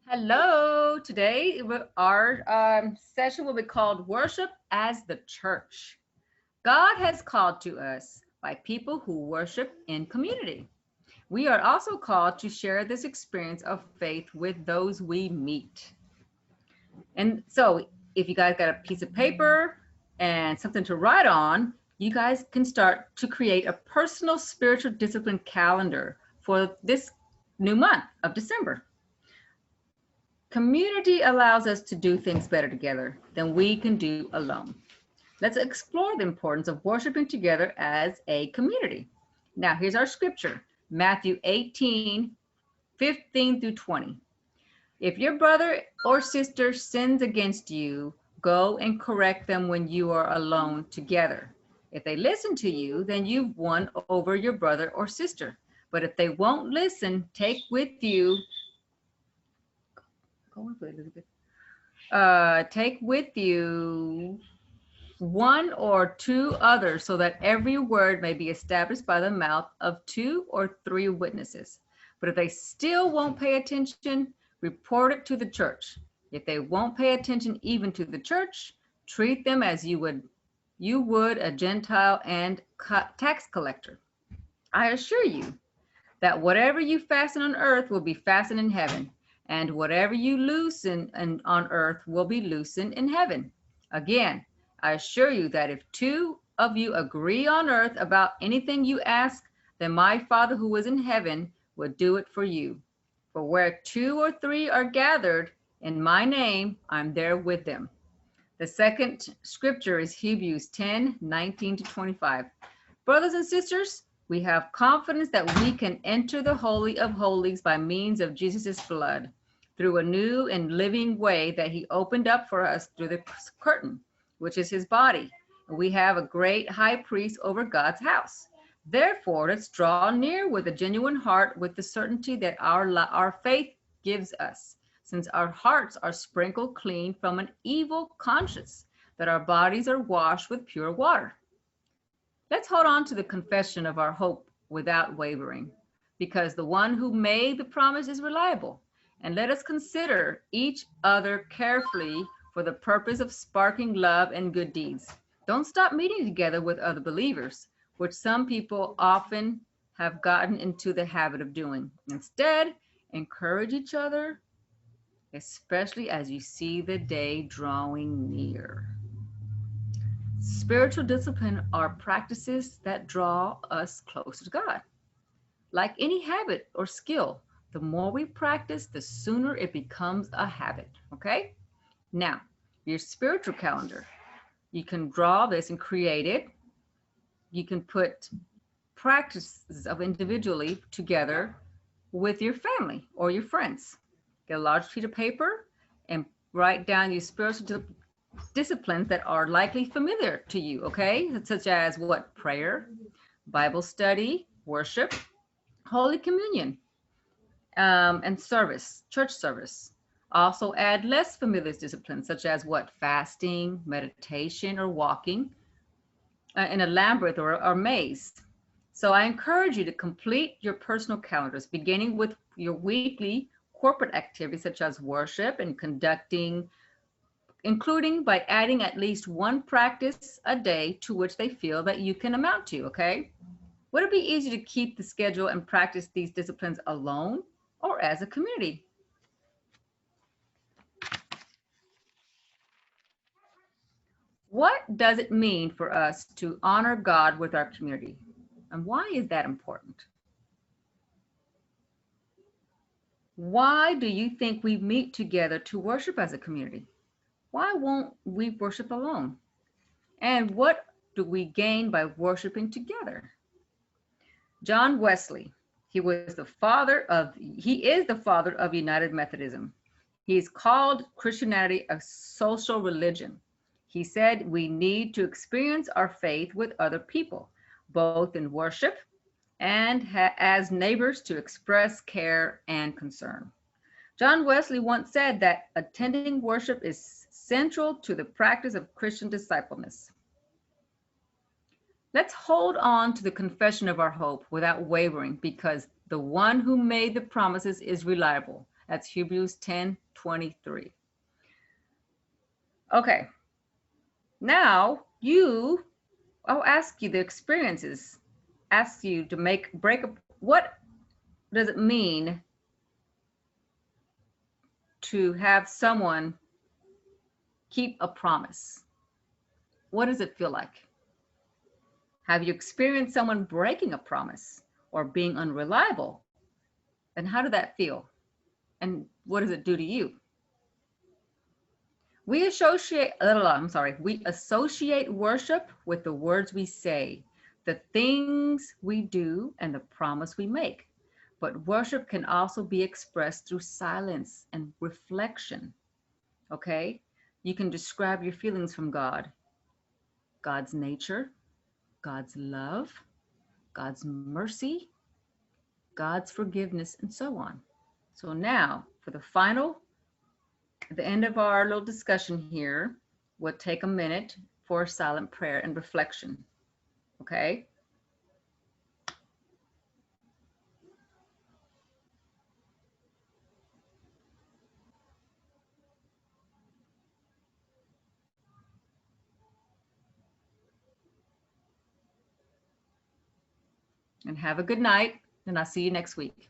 Hello. Today, our session will be called Worship as the Church. God has called to us by people who worship in community. We are also called to share this experience of faith with those we meet. And so, if you guys got a piece of paper and something to write on, you guys can start to create a personal spiritual discipline calendar for this new month of December. Community allows us to do things better together than we can do alone. Let's explore the importance of worshiping together as a community. Now, here's our scripture, Matthew 18:15 through 20. If your brother or sister sins against you, go and correct them when you are alone together. If they listen to you, then you've won over your brother or sister. But if they won't listen, take with you, go with Elizabeth. Take with you one or two others so that every word may be established by the mouth of two or three witnesses. But if they still won't pay attention, report it to the church. If they won't pay attention even to the church, treat them as you would a Gentile and tax collector. I assure you that whatever you fasten on earth will be fastened in heaven, and whatever you loosen on earth will be loosened in heaven. Again, I assure you that if two of you agree on earth about anything you ask, then my Father who is in heaven will do it for you. For where two or three are gathered in my name, I'm there with them. The second scripture is Hebrews 10:19 to 25. Brothers and sisters, we have confidence that we can enter the Holy of Holies by means of Jesus' blood, through a new and living way that he opened up for us through the curtain, which is his body. And we have a great high priest over God's house. Therefore, let's draw near with a genuine heart with the certainty that our faith gives us, since our hearts are sprinkled clean from an evil conscience, that our bodies are washed with pure water. Let's hold on to the confession of our hope without wavering, because the one who made the promise is reliable. And let us consider each other carefully for the purpose of sparking love and good deeds. Don't stop meeting together with other believers, which some people often have gotten into the habit of doing. Instead, encourage each other, especially as you see the day drawing near. Spiritual discipline are practices that draw us closer to God. Like any habit or skill, the more we practice, the sooner it becomes a habit. Okay? Now, your spiritual calendar. You can draw this and create it. You can put practices of individually together with your family or your friends. Get a large sheet of paper and write down your spiritual disciplines that are likely familiar to you, okay? Such as what? Prayer, Bible study, worship, Holy Communion, and service, church service. Also add less familiar disciplines such as what? Fasting, meditation, or walking in a labyrinth or maze. So I encourage you to complete your personal calendars, beginning with your weekly corporate activities such as worship and including by adding at least one practice a day to which they feel that you can amount to, okay? Would it be easy to keep the schedule and practice these disciplines alone or as a community? What does it mean for us to honor God with our community? And why is that important? Why do you think we meet together to worship as a community? Why won't we worship alone? And what do we gain by worshiping together? John Wesley, he is the father of United Methodism. He's called Christianity a social religion. He said we need to experience our faith with other people, both in worship and as neighbors to express care and concern. John Wesley once said that attending worship is central to the practice of Christian discipleness. Let's hold on to the confession of our hope without wavering, because the one who made the promises is reliable, That's Hebrews 10:23. Okay, now I'll ask you the experiences, ask you to what does it mean to have someone keep a promise? What does it feel like? Have you experienced someone breaking a promise or being unreliable? And how did that feel? And what does it do to you? We associate worship with the words we say, the things we do, and the promise we make. But worship can also be expressed through silence and reflection. Okay? You can describe your feelings from God, God's nature, God's love, God's mercy, God's forgiveness, and so on. So now, for at the end of our little discussion here, we'll take a minute for a silent prayer and reflection. Okay? And have a good night, and I'll see you next week.